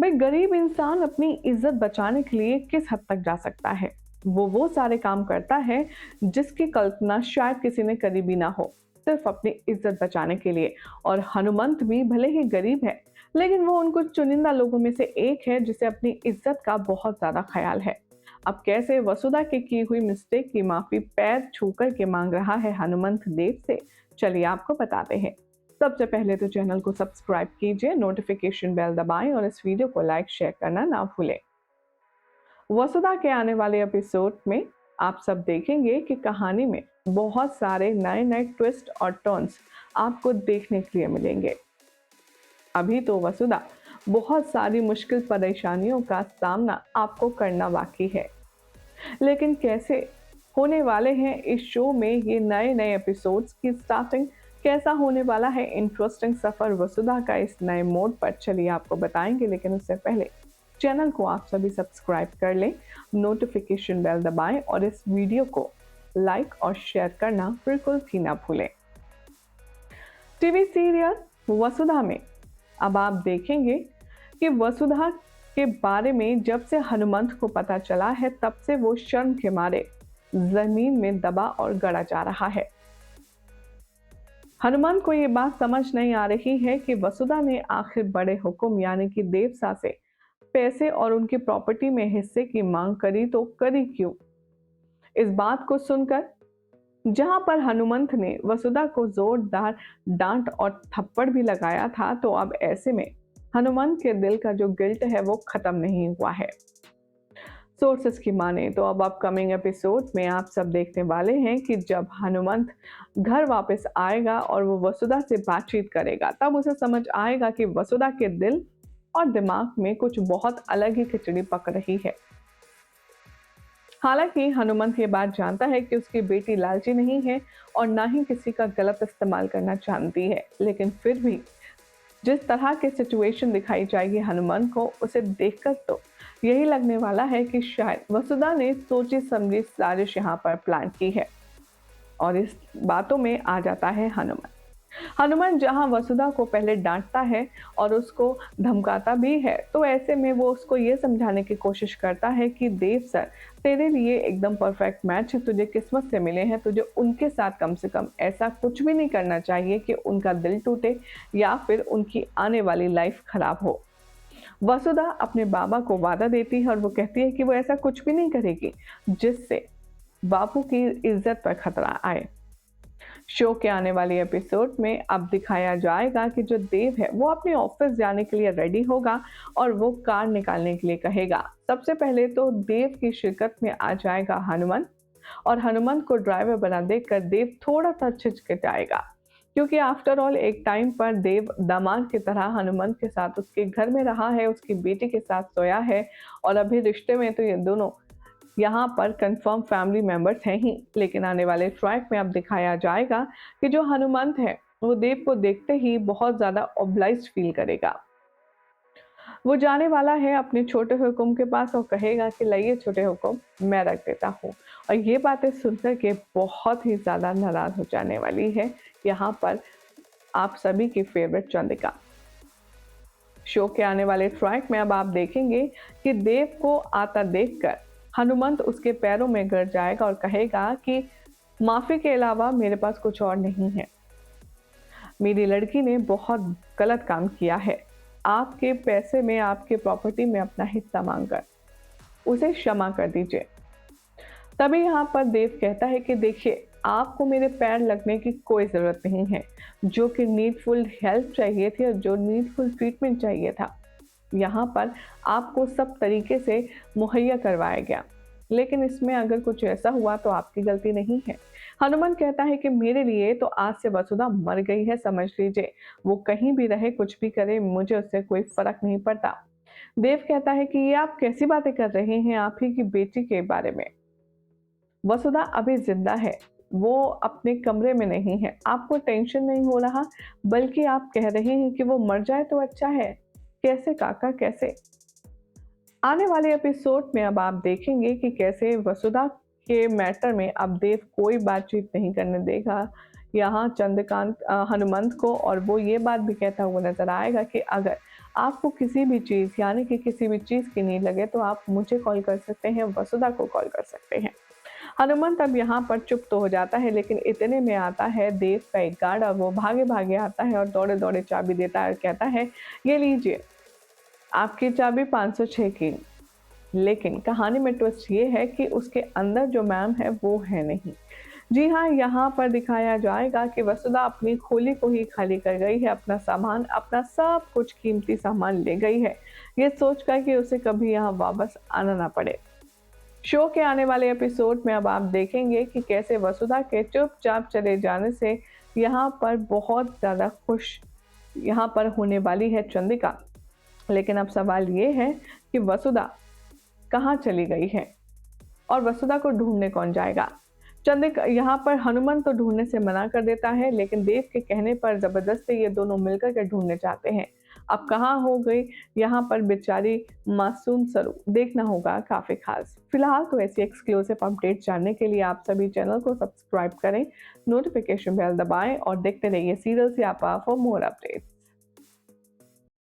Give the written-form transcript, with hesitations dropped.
भाई गरीब इंसान अपनी इज्जत बचाने के लिए किस हद तक जा सकता है। वो सारे काम करता है जिसकी कल्पना शायद किसी ने करी भी ना हो, सिर्फ अपनी इज्जत बचाने के लिए। और हनुमंत भी भले ही गरीब है, लेकिन वो उन कुछ चुनिंदा लोगों में से एक है जिसे अपनी इज्जत का बहुत ज्यादा ख्याल है। अब कैसे वसुधा के की हुई मिस्टेक की माफी पैर छू कर के मांग रहा है हनुमंत देव से, चलिए आपको बताते हैं। सबसे पहले तो चैनल को सब्सक्राइब कीजिए, नोटिफिकेशन बेल दबाएं और इस वीडियो को लाइक शेयर करना ना भूलें। वसुधा के आने वाले एपिसोड में आप सब देखेंगे कि कहानी में बहुत सारे नए नए ट्विस्ट और टर्न्स आपको देखने के लिए मिलेंगे। अभी तो वसुधा बहुत सारी मुश्किल परेशानियों का सामना आपको करना बाकी है, लेकिन कैसे होने वाले हैं इस शो में ये नए नए एपिसोड्स की स्टार्टिंग, कैसा होने वाला है इंटरेस्टिंग सफर वसुधा का इस नए मोड पर, चलिए आपको बताएंगे। लेकिन उससे पहले चैनल को आप सभी सब्सक्राइब कर लें, नोटिफिकेशन बेल दबाएं और इस वीडियो को लाइक और शेयर करना बिल्कुल भी ना भूलें। टीवी सीरियल वसुधा में अब आप देखेंगे कि वसुधा के बारे में जब से हनुमंत को पता चला है, तब से वो शर्म के मारे जमीन में दबा और गड़ा जा रहा है। हनुमंत को ये बात समझ नहीं आ रही है कि वसुधा ने आखिर बड़े हुक्म यानी कि देवसा से पैसे और उनकी प्रॉपर्टी में हिस्से की मांग करी तो करी क्यों। इस बात को सुनकर जहां पर हनुमंत ने वसुधा को जोरदार डांट और थप्पड़ भी लगाया था, तो अब ऐसे में हनुमंत के दिल का जो गिल्ट है वो खत्म नहीं हुआ है। सोर्सेस की माने तो अब अपकमिंग एपिसोड में आप सब देखने वाले हैं कि जब हनुमंत घर वापस आएगा और वो वसुधा से बातचीत करेगा, तब उसे समझ आएगा कि वसुधा के दिल और दिमाग में कुछ बहुत अलग ही खिचड़ी पक रही है। हालांकि हनुमंत ये बात जानता है कि उसकी बेटी लालची नहीं है और ना ही किसी का गलत इस्तेमाल करना जानती है, लेकिन फिर भी जिस तरह की सिचुएशन दिखाई जाएगी हनुमंत को, उसे देखकर तो यही लगने वाला है कि शायद वसुधा ने सोची समझी साजिश यहाँ पर प्लान की है। और इस बातों में आ जाता है हनुमान। हनुमान जहां वसुधा को पहले डांटता है और उसको धमकाता भी है, तो ऐसे में वो उसको ये समझाने की कोशिश करता है कि देव सर, तेरे लिए एकदम परफेक्ट मैच है, तुझे किस्मत से मिले हैं, तुझे उनके साथ कम से कम ऐसा कुछ भी नहीं करना चाहिए कि उनका दिल टूटे या फिर उनकी आने वाली लाइफ खराब हो। वसुधा अपने बाबा को वादा देती है और वो कहती है कि वो ऐसा कुछ भी नहीं करेगी जिससे बापू की इज्जत पर खतरा आए। शो के आने वाली एपिसोड में अब दिखाया जाएगा कि जो देव है वो अपने ऑफिस जाने के लिए रेडी होगा और वो कार निकालने के लिए कहेगा। सबसे पहले तो देव की शिरकत में आ जाएगा हनुमंत, और हनुमंत को ड्राइवर बना देखकर देव थोड़ा सा जाएगा, क्योंकि आफ्टर ऑल एक टाइम पर देव दामाद की तरह हनुमंत के साथ उसके घर में रहा है, उसकी बेटी के साथ सोया है, और अभी रिश्ते में तो ये दोनों यहाँ पर कंफर्म फैमिली मेंबर्स हैं ही। लेकिन आने वाले ट्रैक में अब दिखाया जाएगा कि जो हनुमंत है वो देव को देखते ही बहुत ज्यादा ऑब्लाइज्ड फील करेगा। वो जाने वाला है अपने छोटे हुक्म के पास और कहेगा कि लाइए छोटे हुक्म मैं रख देता हूँ। और ये बातें सुनकर के बहुत ही ज्यादा नाराज हो जाने वाली है यहाँ पर आप सभी की फेवरेट चंद्रिका। शो के आने वाले ट्रैक में अब आप देखेंगे कि देव को आता देखकर हनुमंत उसके पैरों में गिर जाएगा और कहेगा कि माफी के अलावा मेरे पास कुछ और नहीं है। मेरी लड़की ने बहुत गलत काम किया है, आपके पैसे में, आपके प्रॉपर्टी में अपना हिस्सा मांगकर उसे क्षमा कर दीजिए। तभी यहाँ पर देव कहता है कि देखिए, आपको मेरे पैर लगने की कोई ज़रूरत नहीं है। जो कि नीडफुल हेल्प चाहिए थी और जो नीडफुल ट्रीटमेंट चाहिए था, यहाँ पर आपको सब तरीके से मुहैया करवाया गया, लेकिन इसमें अगर कुछ ऐसा हुआ तो आपकी गलती नहीं है। हनुमान कहता है कि मेरे लिए तो आज से वसुधा मर गई है, समझ लीजिए। वो कहीं भी रहे, कुछ भी करे, मुझे उससे कोई फर्क नहीं पड़ता। देव कहता है कि ये आप कैसी बातें कर रहे हैं, आप ही की बेटी के बारे में। वसुधा अभी जिंदा है, वो अपने कमरे में नहीं है, आपको टेंशन नहीं हो रहा, बल्कि आप कह रहे हैं कि वो मर जाए तो अच्छा है। कैसे काका, कैसे? आने वाले एपिसोड में अब आप देखेंगे कि कैसे वसुधा के मैटर में अब देव कोई बातचीत नहीं करने देगा यहाँ चंद्रकांत हनुमंत को, और वो ये बात भी कहता हुआ नजर आएगा कि अगर आपको किसी भी चीज़ यानी कि किसी भी चीज़ की नीड लगे तो आप मुझे कॉल कर सकते हैं, वसुधा को कॉल कर सकते हैं। हनुमंत अब यहाँ पर चुप तो हो जाता है, लेकिन इतने में आता है देव का एक गार्ड और वो भागे-भागे आता है और दौड़े-दौड़े चाबी देता है और कहता है, "ये लीजिए, आपकी चाबी 506 की।" लेकिन कहानी में ट्विस्ट ये है कि उसके अंदर जो मैम है वो है नहीं। जी हाँ, यहाँ पर दिखाया जाएगा कि वसुधा अपनी खोली को ही खाली कर गई है, अपना सामान, अपना सब कुछ कीमती सामान ले गई है, ये सोचकर कि उसे कभी यहाँ वापस आना ना पड़े। शो के आने वाले एपिसोड में अब आप देखेंगे कि कैसे वसुधा के चुपचाप चले जाने से यहाँ पर बहुत ज़्यादा खुश यहाँ पर होने वाली है चंद्रिका। लेकिन अब सवाल ये है कि वसुधा कहाँ चली गई है और वसुधा को ढूँढने कौन जाएगा? चंद्रिका यहाँ पर हनुमान तो ढूँढने से मना कर देता है, लेकिन देव के कहने पर ज़बरदस्ती ये दोनों मिलकर के ढूँढने जाते हैं। अब कहाँ हो गई यहाँ पर बेचारी मासूम सरू, देखना होगा काफ़ी ख़ास। फिलहाल तो ऐसी एक्सक्लूसिव अपडेट जानने के लिए आप सभी चैनल को सब्सक्राइब करें, नोटिफिकेशन बेल दबाएँ और देखते रहिए सीरियल सियापा फॉर मोर अपडेट्स।